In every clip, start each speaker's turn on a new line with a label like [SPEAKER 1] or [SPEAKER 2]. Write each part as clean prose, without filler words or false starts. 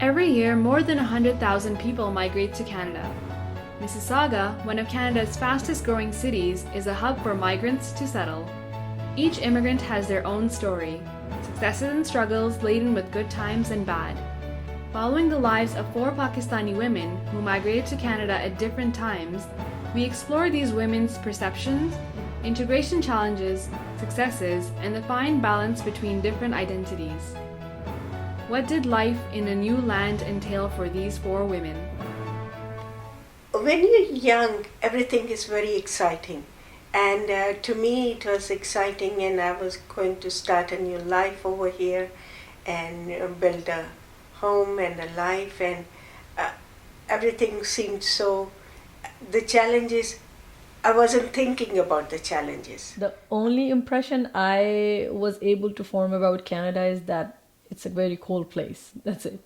[SPEAKER 1] Every year, more than 100,000 people migrate to Canada. Mississauga, one of Canada's fastest growing cities, is a hub for migrants to settle. Each immigrant has their own story, successes and struggles laden with good times and bad. Following the lives of 4 Pakistani women who migrated to Canada at different times, we explore these women's perceptions, integration challenges, successes, and the fine balance between different identities. What did life in a new land entail for these 4 women?
[SPEAKER 2] When you're young, everything is very exciting. And to me, it was exciting, and I was going to start a new life over here and build a home and a life, and everything seemed so. The challenges, I wasn't thinking about the challenges.
[SPEAKER 3] The only impression I was able to form about Canada is that it's a very cold place. That's it.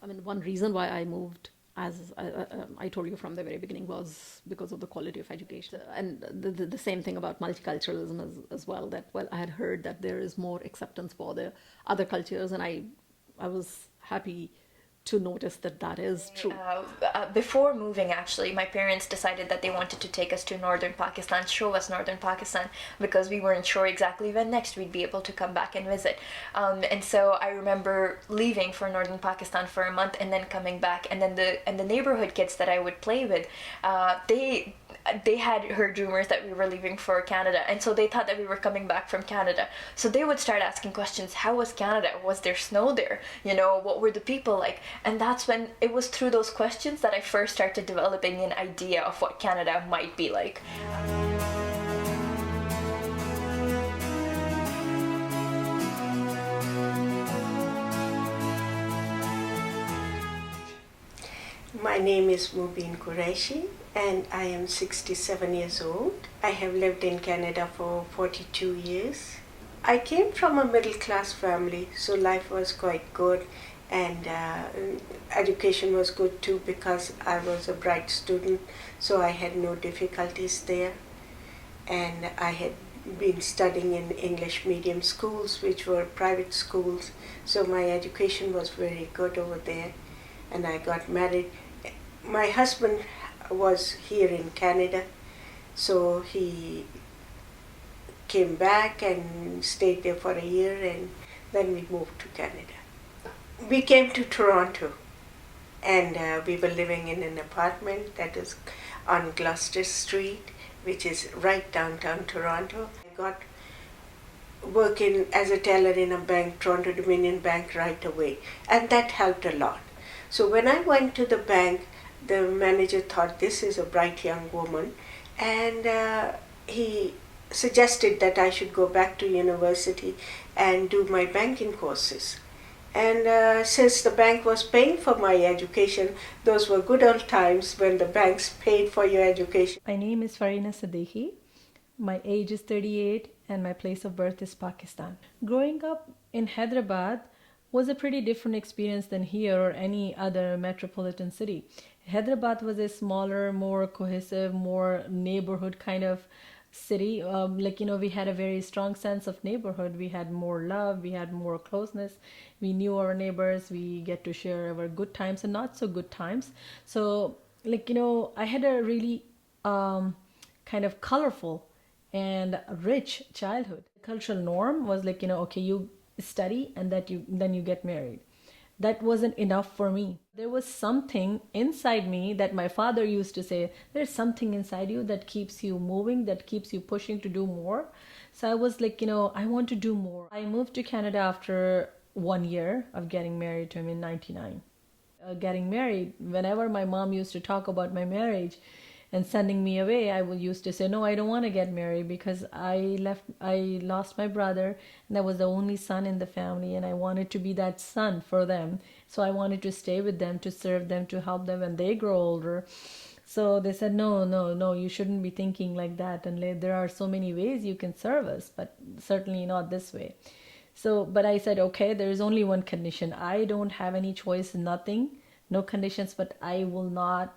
[SPEAKER 4] I mean, one reason why I moved, as I told you from the very beginning, was because of the quality of education. And the same thing about multiculturalism as well, that, well, I had heard that there is more acceptance for the other cultures, and I was happy to notice that that is true.
[SPEAKER 5] Before moving, actually, my parents decided that they wanted to take us to northern Pakistan, show us northern Pakistan, because we weren't sure exactly when next we'd be able to come back and visit. And so I remember leaving for northern Pakistan for a month and then coming back, and then the neighborhood kids that I would play with, they had heard rumors that we were leaving for Canada, and so they thought that we were coming back from Canada. So they would start asking questions. How was Canada? Was there snow there? You know, what were the people like? And that's when it was through those questions that I first started developing an idea of what Canada might be like.
[SPEAKER 2] My name is Mubin Qureshi, and I am 67 years old. I have lived in Canada for 42 years. I came from a middle class family, so life was quite good, and education was good too, because I was a bright student, so I had no difficulties there. And I had been studying in English medium schools, which were private schools, so my education was very good over there. And I got married. My husband was here in Canada, so he came back and stayed there for a year, and then we moved to Canada. We came to Toronto, and we were living in an apartment that is on Gloucester Street, which is right downtown Toronto. I got working as a teller in a bank, Toronto Dominion Bank, right away, and that helped a lot. So when I went to the bank, the manager thought this is a bright young woman, and he suggested that I should go back to university and do my banking courses. And since the bank was paying for my education, those were good old times when the banks paid for your education.
[SPEAKER 3] My name is Farina Siddiqui. My age is 38 and my place of birth is Pakistan. Growing up in Hyderabad was a pretty different experience than here or any other metropolitan city. Hyderabad was a smaller, more cohesive, more neighborhood kind of city. We had a very strong sense of neighborhood. We had more love, we had more closeness. We knew our neighbors, we get to share our good times and not so good times. So, I had a really kind of colorful and rich childhood. The cultural norm was okay, you study and then you get married. That wasn't enough for me. There was something inside me that my father used to say, there's something inside you that keeps you moving, that keeps you pushing to do more. So I was I want to do more. I moved to Canada after 1 year of getting married to him in 99. Getting married, whenever my mom used to talk about my marriage and sending me away, I used to say, no, I don't want to get married, because I lost my brother, and I was the only son in the family, and I wanted to be that son for them. So I wanted to stay with them, to serve them, to help them when they grow older. So they said, no, you shouldn't be thinking like that, and there are so many ways you can serve us, but certainly not this way. So, but I said, okay, there is only one condition. I don't have any choice, nothing, no conditions, but I will not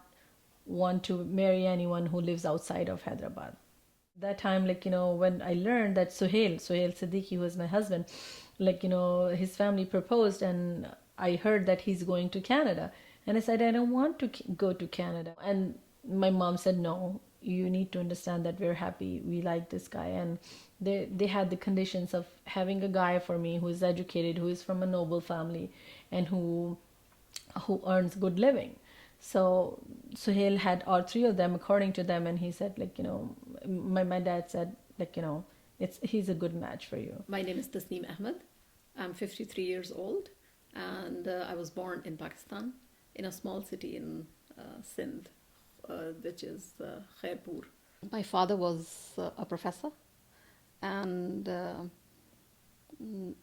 [SPEAKER 3] want to marry anyone who lives outside of Hyderabad. That time, when I learned that Suhail Siddiqui, who was my husband, his family proposed, and I heard that he's going to Canada. And I said, I don't want to go to Canada. And my mom said, no, you need to understand that we're happy. We like this guy. And they had the conditions of having a guy for me who is educated, who is from a noble family, and who earns good living. So Suhail had all three of them according to them, and he said, like, my dad said, like, he's a good match for you.
[SPEAKER 4] My name is Tasneem Ahmed. I'm 53 years old, and I was born in Pakistan in a small city in Sindh, which is Khairpur. My father was a professor, and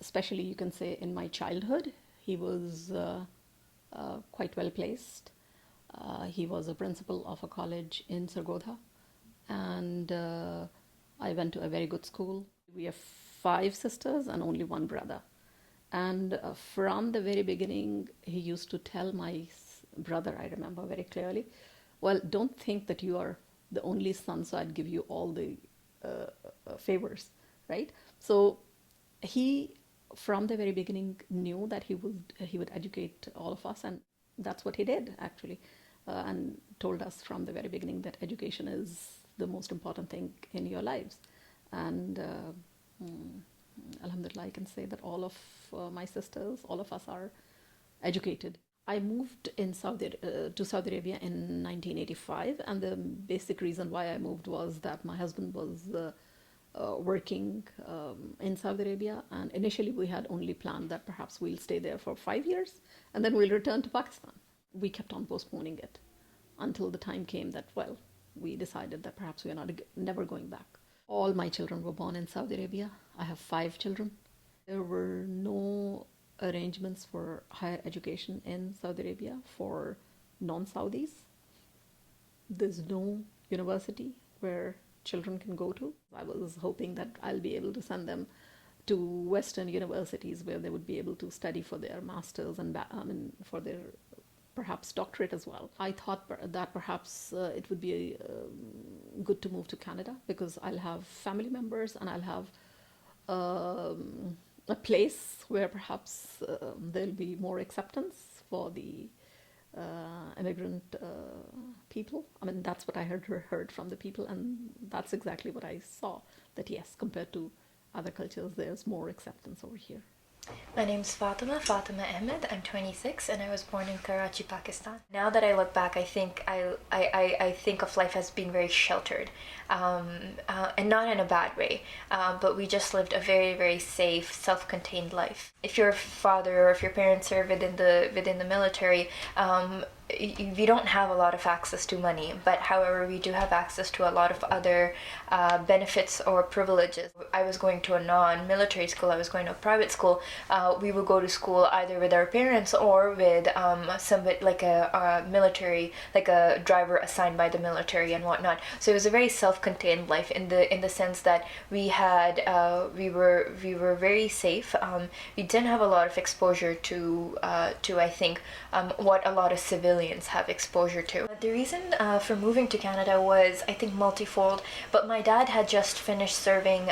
[SPEAKER 4] especially you can say in my childhood, he was quite well placed. He was a principal of a college in Sargodha, and I went to a very good school. We have 5 sisters and only 1 brother. And from the very beginning, he used to tell my brother, I remember very clearly, well, don't think that you are the only son, so I'd give you all the favors, right? So he, from the very beginning, knew that he would educate all of us, and that's what he did, actually, and told us from the very beginning that education is the most important thing in your lives. And Alhamdulillah, I can say that all of my sisters, all of us are educated. I moved to Saudi Arabia in 1985, and the basic reason why I moved was that my husband was working in Saudi Arabia, and initially we had only planned that perhaps we'll stay there for 5 years and then we'll return to Pakistan. We kept on postponing it until the time came that, well, we decided that perhaps we are never going back. All my children were born in Saudi Arabia. I have 5 children. There were no arrangements for higher education in Saudi Arabia for non-Saudis. There's no university where children can go to. I was hoping that I'll be able to send them to Western universities where they would be able to study for their masters and for their perhaps doctorate as well. I thought that perhaps it would be good to move to Canada because I'll have family members and I'll have a place where perhaps there'll be more acceptance for the immigrant people. I mean, that's what I heard from the people, and that's exactly what I saw, that yes, compared to other cultures, there's more acceptance over here.
[SPEAKER 5] My name's Fatima Ahmed. I'm 26 and I was born in Karachi, Pakistan. Now that I look back, I think I think of life as being very sheltered, and not in a bad way, but we just lived a very, very safe, self-contained life. If your father or if your parents are within the military, we don't have a lot of access to money, but however we do have access to a lot of other benefits or privileges. I was going to a non-military school, I was going to a private school. We would go to school either with our parents or with somebody like a military, like a driver assigned by the military and whatnot. So it was a very self-contained life in the sense that we were very safe. We didn't have a lot of exposure to I think what a lot of civilians have exposure to. The reason for moving to Canada was, I think, multifold, but my dad had just finished serving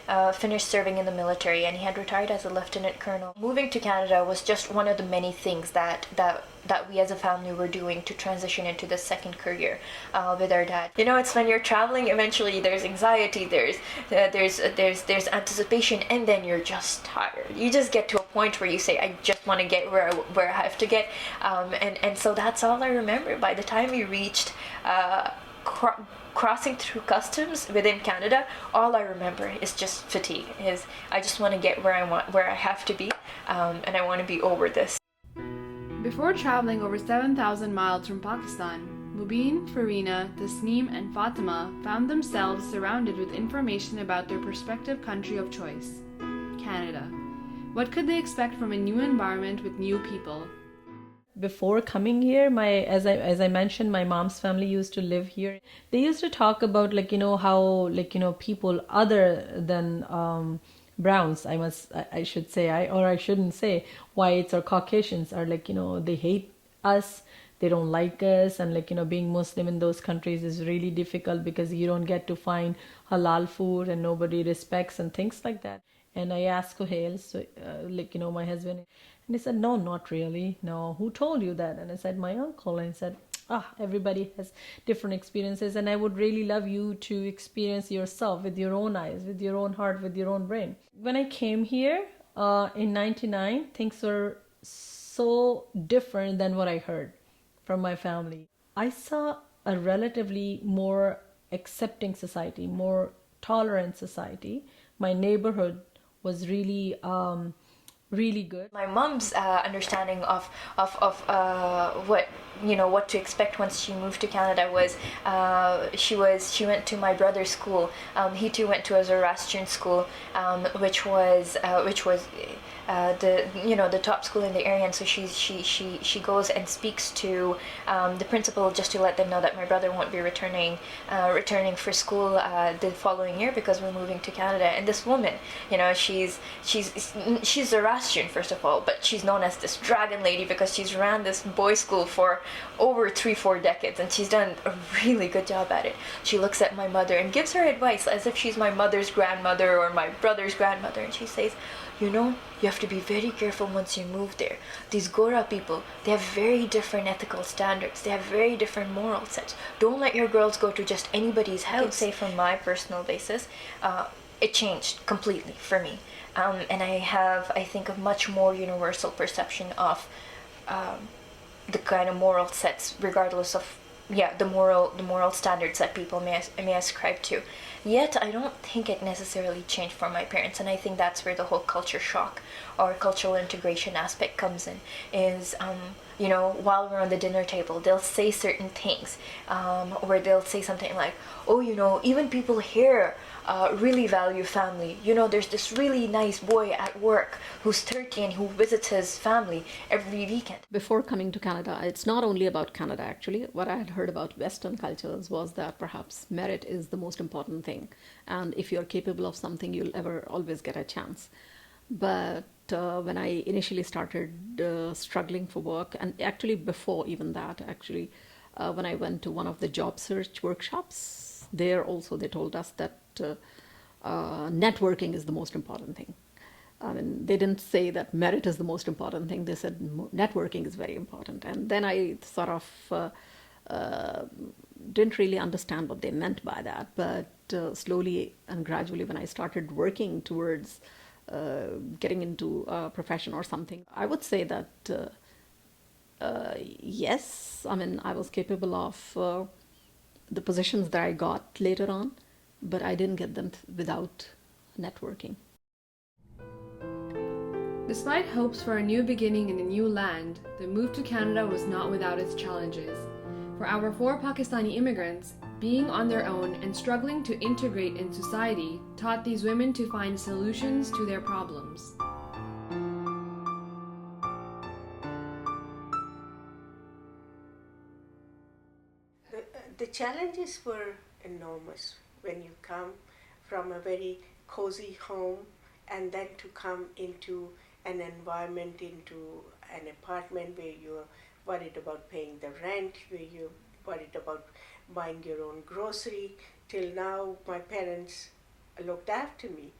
[SPEAKER 5] in the military, and he had retired as a lieutenant colonel. Moving to Canada was just one of the many things that we as a family were doing to transition into the second career with our dad. You know, it's when you're traveling, eventually there's anxiety, there's anticipation, and then you're just tired. You just get to a point where you say, I just want to get where I have to get, and so that's all I remember. By the time we reached crossing through customs within Canada, all I remember is just fatigue. I just want to get where I have to be, and I want to be over this.
[SPEAKER 1] Before traveling over 7,000 miles from Pakistan, Mubin, Farina, Tasneem, and Fatima found themselves surrounded with information about their prospective country of choice, Canada. What could they expect from a new environment with new people?
[SPEAKER 3] Before coming here, as I mentioned, my mom's family used to live here. They used to talk about how people other than browns, I should say, I shouldn't say whites or Caucasians are they hate us, they don't like us, and being Muslim in those countries is really difficult because you don't get to find halal food and nobody respects and things like that. And I asked Kohel, so my husband, and he said, no, not really. No, who told you that? And I said, my uncle. And he said, everybody has different experiences, and I would really love you to experience yourself with your own eyes, with your own heart, with your own brain. When I came here in '99, things were so different than what I heard from my family. I saw a relatively more accepting society, more tolerant society. My neighborhood was really really good.
[SPEAKER 5] My mom's understanding of what to expect once she moved to Canada was she went to my brother's school. He too went to a Zoroastrian school, which was the top school in the area, and so she goes and speaks to the principal just to let them know that my brother won't be returning for school the following year because we're moving to Canada. And this woman, she's Zoroastrian first of all, but she's known as this dragon lady because she's ran this boys' school for over 3-4 decades, and she's done a really good job at it. She looks at my mother and gives her advice as if she's my mother's grandmother or my brother's grandmother, and she says, you have to be very careful once you move there. These Gora people, they have very different ethical standards. They have very different moral sets. Don't let your girls go to just anybody's house. I can say from my personal basis, it changed completely for me. And I have, I think, a much more universal perception of the kind of moral sets, regardless of the moral standards that people may ascribe to. Yet I don't think it necessarily changed for my parents, and I think that's where the whole culture shock or cultural integration aspect comes in. Is while we're on the dinner table, they'll say certain things, where they'll say something like, even people here really value family. There's this really nice boy at work who's 30 and who visits his family every weekend.
[SPEAKER 4] Before coming to Canada, it's not only about Canada actually. What I had heard about Western cultures was that perhaps merit is the most important thing. And if you're capable of something, you'll always get a chance. But when I initially started struggling for work, and actually before even that, when I went to one of the job search workshops, there also they told us that networking is the most important thing. I mean, they didn't say that merit is the most important thing. They said networking is very important. And then I sort of didn't really understand what they meant by that. But slowly and gradually, when I started working towards getting into a profession or something, I would say that yes, I mean, I was capable of the positions that I got later on, but I didn't get them without networking.
[SPEAKER 1] Despite hopes for a new beginning in a new land, the move to Canada was not without its challenges. For our 4 Pakistani immigrants, being on their own and struggling to integrate in society taught these women to find solutions to their problems.
[SPEAKER 2] The challenges were enormous when you come from a very cozy home and then to come into an environment, into an apartment where you're worried about paying the rent, where you're worried about buying your own grocery. Till now, my parents looked after me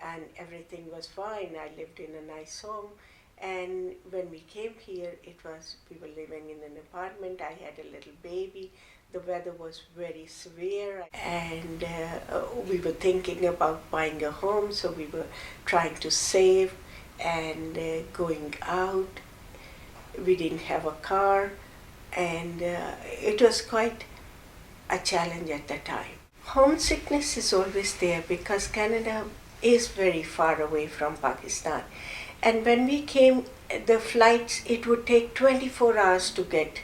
[SPEAKER 2] and everything was fine. I lived in a nice home. And when we came here, we were living in an apartment. I had a little baby. The weather was very severe, and we were thinking about buying a home, so we were trying to save and going out. We didn't have a car, and it was quite a challenge at the time. Homesickness is always there because Canada is very far away from Pakistan. And when we came, the flights, it would take 24 hours to get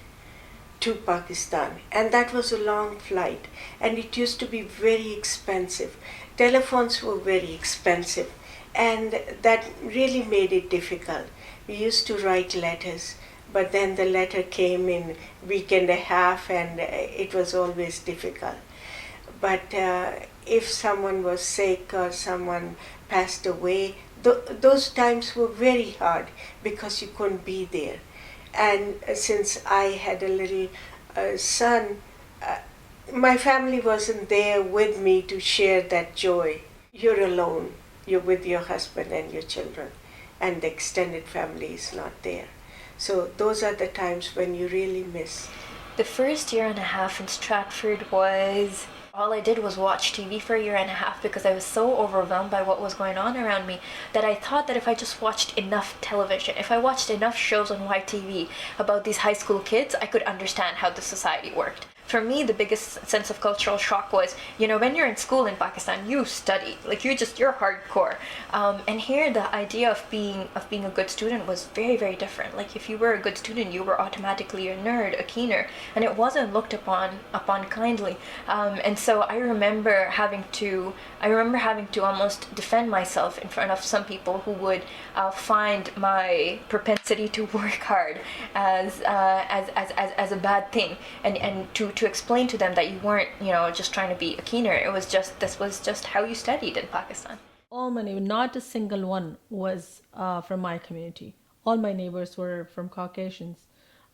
[SPEAKER 2] to Pakistan, and that was a long flight, and it used to be very expensive. Telephones were very expensive, and that really made it difficult. We used to write letters, but then the letter came in a week and a half, and it was always difficult. But if someone was sick or someone passed away, those times were very hard because you couldn't be there. And since I had a little son, my family wasn't there with me to share that joy. You're alone. you're with your husband and your children, and the extended family is not there. So those are the times when you really miss.
[SPEAKER 5] The first year and a half in Stratford was, all I did was watch TV for a year and a half because I was so overwhelmed by what was going on around me that I thought that if I just watched enough television, if I watched enough shows on YTV about these high school kids, I could understand how the society worked. For me, the biggest sense of cultural shock was, when you're in school in Pakistan, you study, like you're hardcore. And here, the idea of being a good student was very, very different. Like if you were a good student, you were automatically a nerd, a keener, and it wasn't looked upon kindly. And so I remember having to almost defend myself in front of some people who would find my propensity to work hard as a bad thing, and to explain to them that you weren't, just trying to be a keener. This was just how you studied in Pakistan.
[SPEAKER 3] All my neighbors, not a single one was from my community. All my neighbors were from Caucasians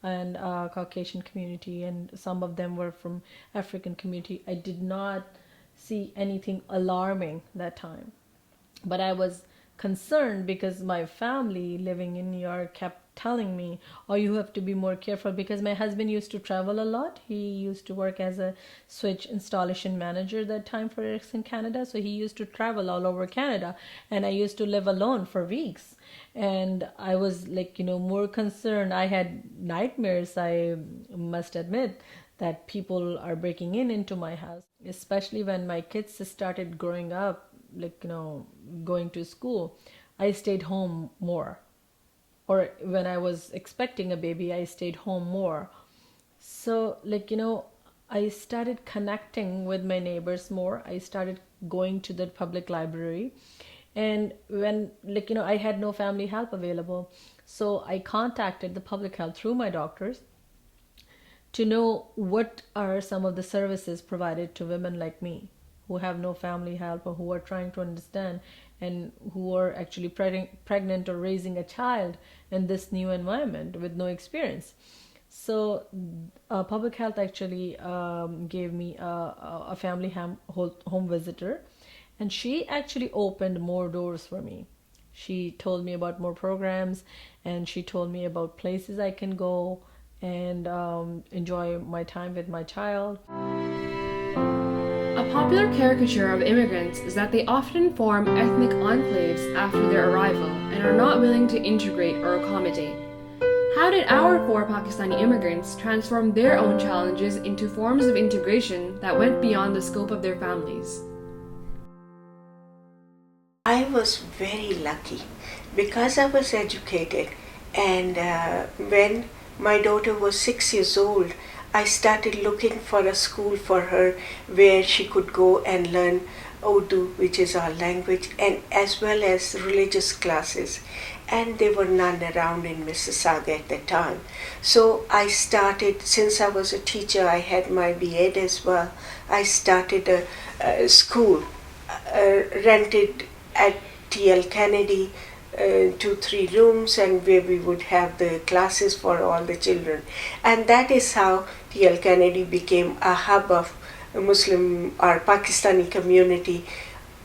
[SPEAKER 3] and Caucasian community, and some of them were from African community. I did not see anything alarming that time, but I was concerned because my family living in New York kept telling me, oh, you have to be more careful, because my husband used to travel a lot. He used to work as a switch installation manager that time for Ericsson Canada, so he used to travel all over Canada, and I used to live alone for weeks, and I was more concerned. I had nightmares, I must admit, that people are breaking into my house, especially when my kids started growing up, going to school. I stayed home more, or when I was expecting a baby, I stayed home more. So I started connecting with my neighbors more. I started going to the public library, and when I had no family help available, so I contacted the public health through my doctors to know what are some of the services provided to women like me who have no family help, or who are trying to understand, and who are actually pregnant or raising a child in this new environment with no experience. So public health actually gave me a family home visitor, and she actually opened more doors for me. She told me about more programs, and she told me about places I can go and enjoy my time with my child.
[SPEAKER 1] A popular caricature of immigrants is that they often form ethnic enclaves after their arrival and are not willing to integrate or accommodate. How did our 4 Pakistani immigrants transform their own challenges into forms of integration that went beyond the scope of their families?
[SPEAKER 2] I was very lucky because I was educated, and when my daughter was 6 years old, I started looking for a school for her where she could go and learn Urdu, which is our language, and as well as religious classes. And there were none around in Mississauga at the time. So I started, since I was a teacher, I had my B.Ed as well. I started a school rented at T.L. Kennedy, 2-3 rooms, and where we would have the classes for all the children. And that is how T.L. Kennedy became a hub of Muslim or Pakistani community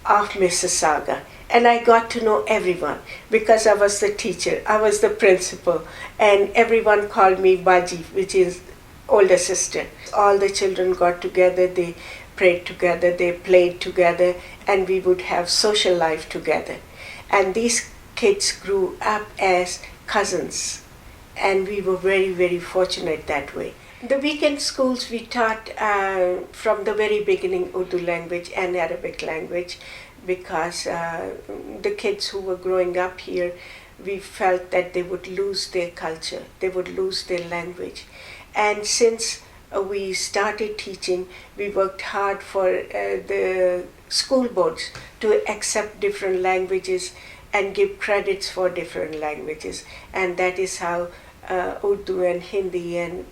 [SPEAKER 2] of Mississauga. And I got to know everyone because I was the teacher, I was the principal, and everyone called me Baji, which is older sister. All the children got together, they prayed together, they played together, and we would have social life together. And these kids grew up as cousins, and we were very, very fortunate that way. The weekend schools we taught from the very beginning Urdu language and Arabic language, because the kids who were growing up here, we felt that they would lose their culture, they would lose their language. And since we started teaching, we worked hard for the school boards to accept different languages and give credits for different languages. And that is how Urdu and Hindi and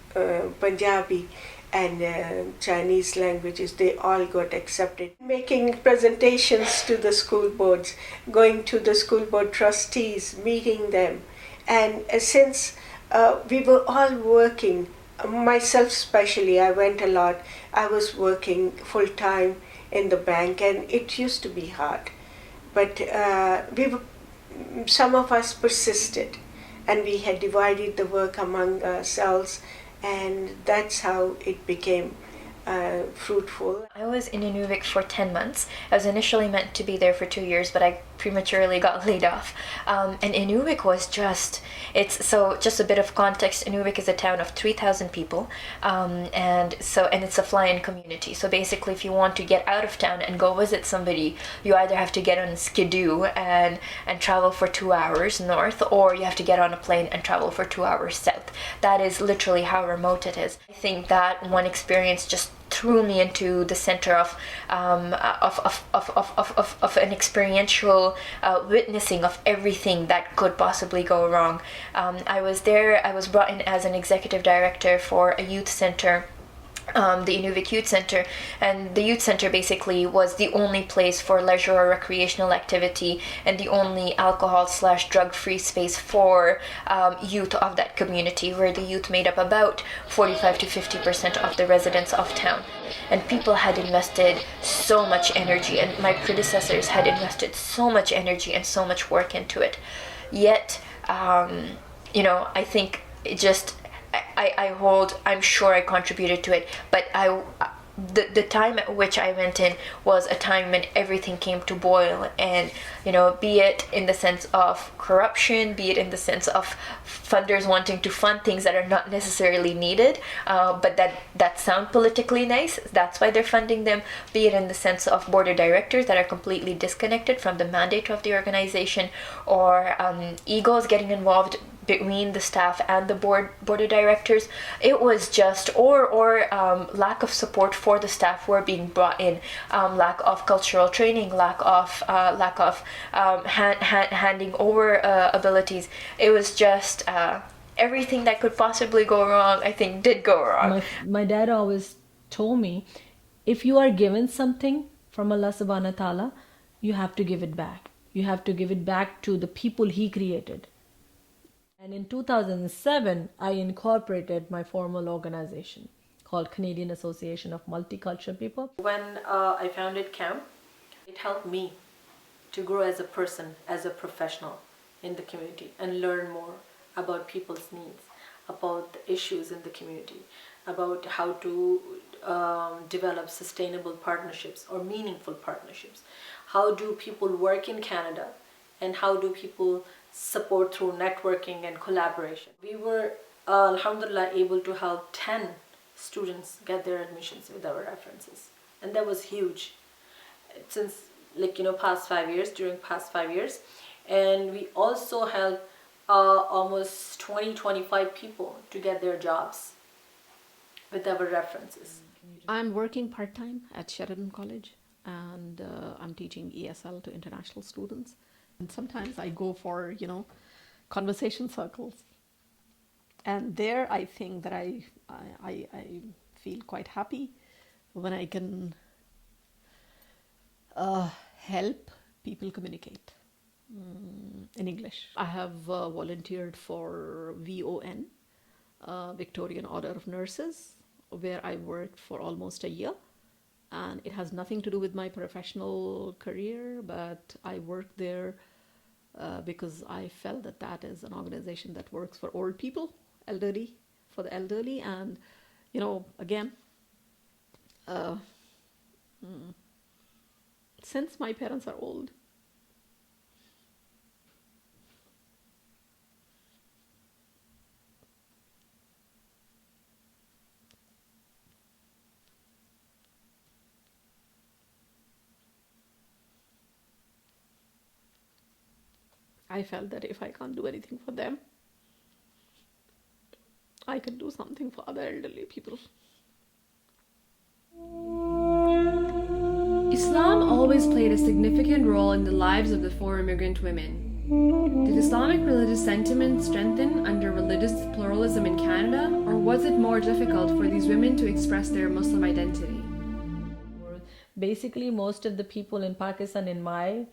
[SPEAKER 2] Punjabi and Chinese languages, they all got accepted. Making presentations to the school boards, going to the school board trustees, meeting them. And since we were all working, myself especially, I went a lot, I was working full time in the bank, and it used to be hard. but some of us persisted, and we had divided the work among ourselves, and that's how it became fruitful.
[SPEAKER 5] I was in Inuvik for 10 months. I was initially meant to be there for 2 years, but I prematurely got laid off. And Inuvik was just a bit of context. Inuvik is a town of 3,000 people, and it's a fly-in community. So basically, if you want to get out of town and go visit somebody, you either have to get on a skidoo and travel for 2 hours north, or you have to get on a plane and travel for 2 hours south. That is literally how remote it is. I think that one experience just threw me into the center of an experiential witnessing of everything that could possibly go wrong. I was brought in as an executive director for a youth center, the Inuvik Youth Center, and the youth center basically was the only place for leisure or recreational activity and the only alcohol/drug-free space for youth of that community, where the youth made up about 45 to 50% of the residents of town. And people had invested so much energy, and my predecessors had invested so much energy and so much work into it. Yet, I think it just, I'm sure I contributed to it, but the time at which I went in was a time when everything came to boil, and be it in the sense of corruption, be it in the sense of funders wanting to fund things that are not necessarily needed, but that sound politically nice, that's why they're funding them, be it in the sense of board of directors that are completely disconnected from the mandate of the organization, or egos getting involved between the staff and the board of directors. It was just or lack of support for the staff who are being brought in, lack of cultural training, lack of handing over abilities. It was just everything that could possibly go wrong, I think, did go wrong.
[SPEAKER 3] My dad always told me, if you are given something from Allah subhanahu wa ta'ala, you have to give it back. You have to give it back to the people He created. And in 2007, I incorporated my formal organization called Canadian Association of Multicultural People. When I founded CAMP, it helped me to grow as a person, as a professional in the community, and learn more about people's needs, about the issues in the community, about how to develop sustainable partnerships or meaningful partnerships. How do people work in Canada, and how do people support through networking and collaboration. We were, alhamdulillah, able to help 10 students get their admissions with our references. And that was huge. Since, past 5 years, during past 5 years. And we also helped almost 20-25 people to get their jobs with our references.
[SPEAKER 4] I'm working part-time at Sheridan College, and I'm teaching ESL to international students. And sometimes I go for, conversation circles. And there I think that I feel quite happy when I can help people communicate in English. I have volunteered for VON, Victorian Order of Nurses, where I worked for almost a year. And it has nothing to do with my professional career, but I worked there because I felt that is an organization that works for old people, for the elderly. And, again, since my parents are old, I felt that if I can't do anything for them, I can do something for other elderly people.
[SPEAKER 1] Islam always played a significant role in the lives of the 4 immigrant women. Did Islamic religious sentiment strengthen under religious pluralism in Canada, or was it more difficult for these women to express their Muslim identity?
[SPEAKER 3] Basically, most of the people in Pakistan, in my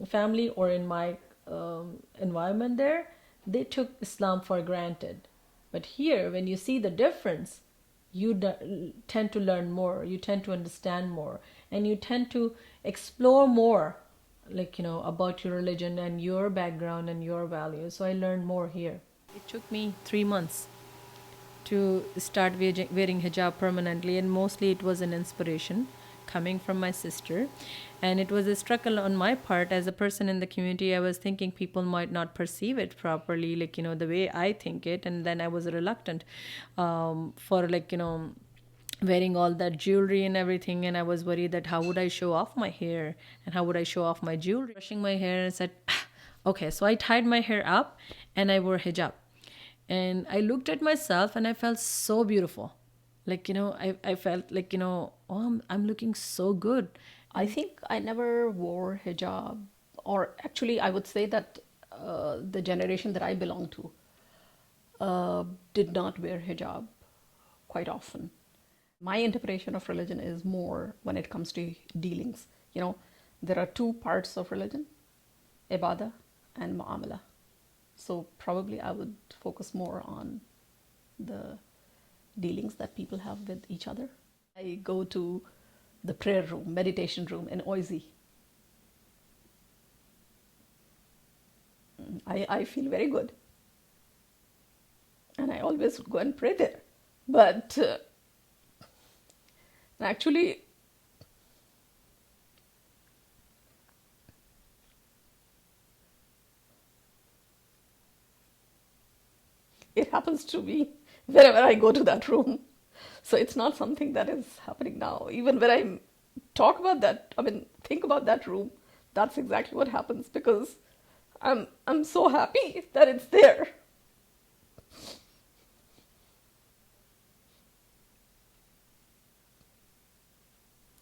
[SPEAKER 3] family or in my environment there, they took Islam for granted. But here, when you see the difference, you tend to learn more, you tend to understand more, and you tend to explore more, about your religion and your background and your values. So I learned more here. It took me 3 months to start wearing hijab permanently, and mostly it was an inspiration coming from my sister, and it was a struggle on my part as a person in the community. I was thinking people might not perceive it properly, the way I think it, and then I was reluctant for wearing all that jewelry and everything, and I was worried that how would I show off my hair and how would I show off my jewelry. Brushing my hair and said, okay, so I tied my hair up and I wore hijab. And I looked at myself and I felt so beautiful. I felt oh, I'm looking so good.
[SPEAKER 4] I think I never wore hijab, or actually, I would say that the generation that I belong to did not wear hijab quite often. My interpretation of religion is more when it comes to dealings. There are two parts of religion, ibadah and mu'amala. So probably I would focus more on the dealings that people have with each other. I go to the prayer room, meditation room in Oisi. I feel very good. And I always go and pray there. But actually, it happens to be wherever I go to that room. So it's not something that is happening now. Even when I talk about that, think about that room, that's exactly what happens, because I'm so happy that it's there.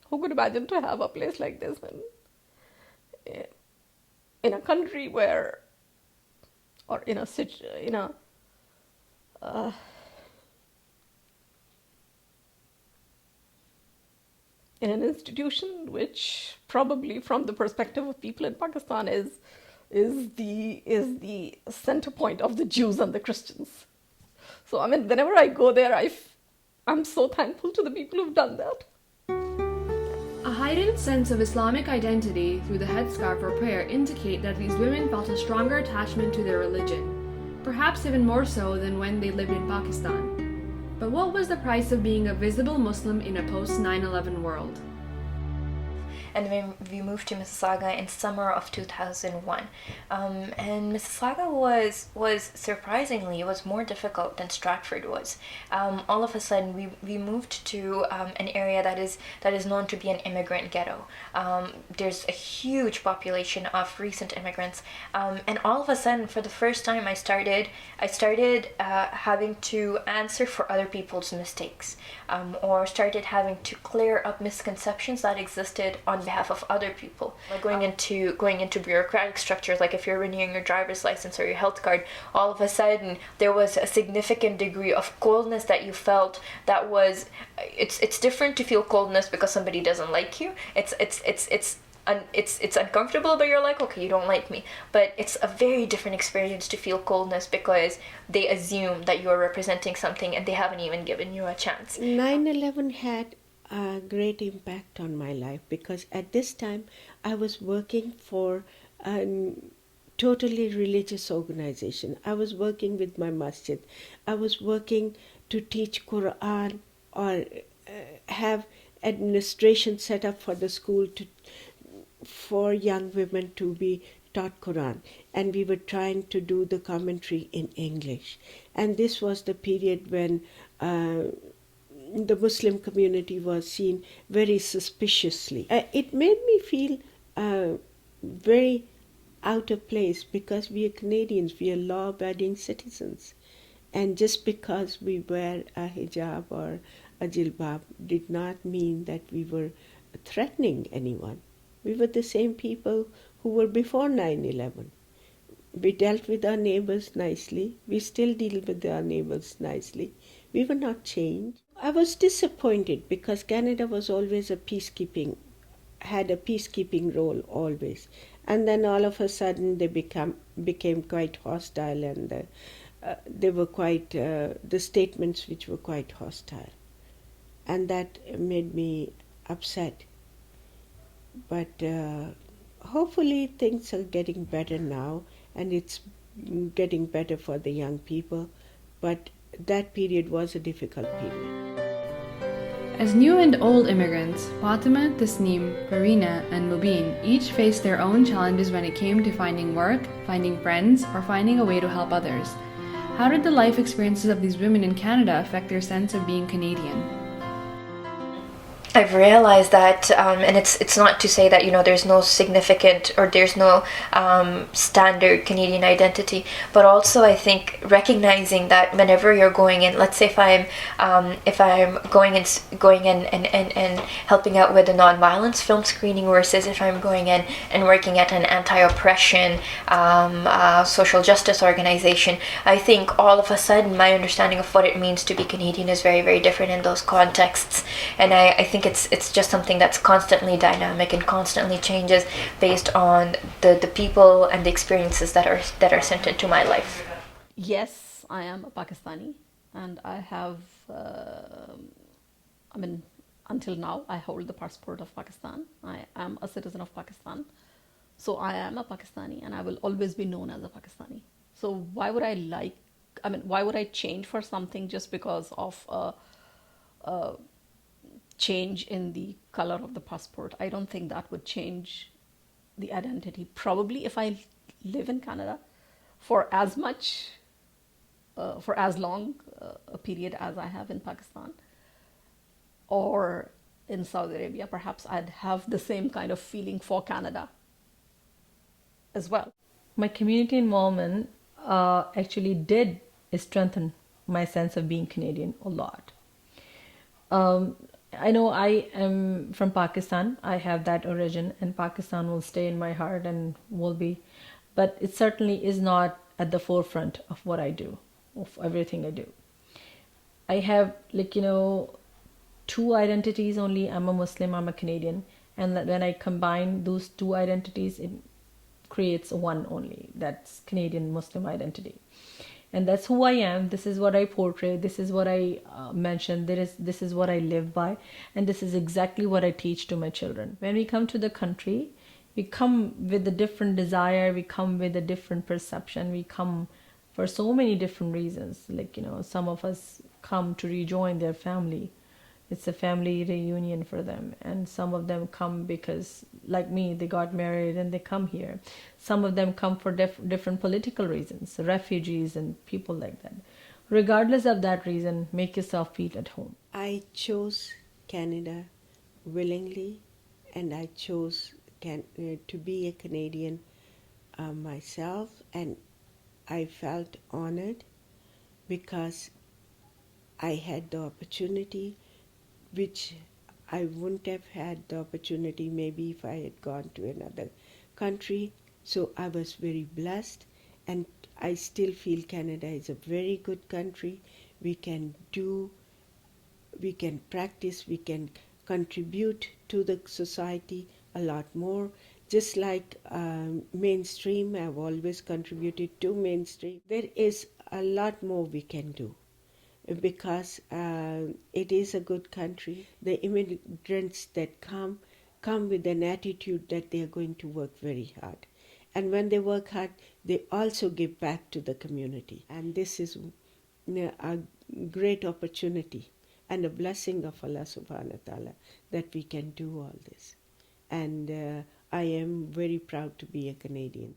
[SPEAKER 4] Who could imagine to have a place like this in a country where, or in an institution which probably from the perspective of people in Pakistan is the center point of the Jews and the Christians. So whenever I go there, I'm so thankful to the people who've done that.
[SPEAKER 1] A heightened sense of Islamic identity through the headscarf or prayer indicate that these women felt a stronger attachment to their religion, perhaps even more so than when they lived in Pakistan. But what was the price of being a visible Muslim in a post-9/11 world?
[SPEAKER 5] And then we moved to Mississauga in summer of 2001. And Mississauga was surprisingly, it was more difficult than Stratford was. All of a sudden, we moved to an area that is known to be an immigrant ghetto. There's a huge population of recent immigrants, and all of a sudden, for the first time, I started having to answer for other people's mistakes, or started having to clear up misconceptions that existed on behalf of other people. Like going into bureaucratic structures, like if you're renewing your driver's license or your health card, all of a sudden there was a significant degree of coldness that you felt. That was it's different to feel coldness because somebody doesn't like you. It's uncomfortable, but you're like, okay, you don't like me. But it's a very different experience to feel coldness because they assume that you're representing something and they haven't even given you a chance.
[SPEAKER 2] 9/11 had a great impact on my life because at this time I was working for a totally religious organization. I was working with my masjid. I was working to teach Quran or have administration set up for the school for young women to be taught Quran, and we were trying to do the commentary in English. And this was the period when the Muslim community was seen very suspiciously. It made me feel very out of place because we are Canadians, we are law-abiding citizens. And just because we wear a hijab or a jilbab did not mean that we were threatening anyone. We were the same people who were before 9/11. We dealt with our neighbors nicely. We still deal with our neighbors nicely. We were not changed. I was disappointed because Canada was always had a peacekeeping role always. And then all of a sudden they became quite hostile, and they were quite, the statements which were quite hostile. And that made me upset. But Hopefully things are getting better now, and it's getting better for the young people, but that period was a difficult period.
[SPEAKER 1] As new and old immigrants, Fatima, Tasneem, Farina, and Mubin each faced their own challenges when it came to finding work, finding friends, or finding a way to help others. How did the life experiences of these women in Canada affect their sense of being Canadian?
[SPEAKER 5] I've realized that, and it's not to say that there's no significant or there's no standard Canadian identity, but also I think recognizing that whenever you're going in, let's say if I'm going in and helping out with a non-violence film screening versus if I'm going in and working at an anti-oppression social justice organization, I think all of a sudden my understanding of what it means to be Canadian is very, very different in those contexts, and I think it's just something that's constantly dynamic and constantly changes based on the people and the experiences that are sent into my life.
[SPEAKER 4] Yes, I am a Pakistani, and I have, until now, I hold the passport of Pakistan. I am a citizen of Pakistan. So I am a Pakistani, and I will always be known as a Pakistani. So why would why would I change for something just because of a change in the color of the passport? I don't think that would change the identity. Probably if I live in Canada for as long a period as I have in Pakistan or in Saudi Arabia, perhaps I'd have the same kind of feeling for Canada as well.
[SPEAKER 3] My community involvement actually did strengthen my sense of being Canadian a lot. I know I am from Pakistan. I have that origin, and Pakistan will stay in my heart and will be, but it certainly is not at the forefront of what I do, of everything I do. I have two identities only. I'm a Muslim, I'm a Canadian, and when I combine those two identities, it creates one only. That's Canadian Muslim identity. And that's who I am. This is what I portray. This is what I mention. This is what I live by. And this is exactly what I teach to my children. When we come to the country, we come with a different desire. We come with a different perception. We come for so many different reasons. Some of us come to rejoin their family. It's a family reunion for them. And some of them come because, like me, they got married and they come here. Some of them come for different political reasons, refugees and people like that. Regardless of that reason, make yourself feel at home.
[SPEAKER 2] I chose Canada willingly, and I chose to be a Canadian myself, and I felt honored because I had the opportunity, which I wouldn't have had the opportunity maybe if I had gone to another country. So I was very blessed, and I still feel Canada is a very good country. We can practice, we can contribute to the society a lot more. Just like mainstream, I've always contributed to mainstream. There is a lot more we can do, because it is a good country. The immigrants that come with an attitude that they are going to work very hard. And when they work hard, they also give back to the community. And this is a great opportunity and a blessing of Allah subhanahu wa ta'ala that we can do all this. And I am very proud to be a Canadian.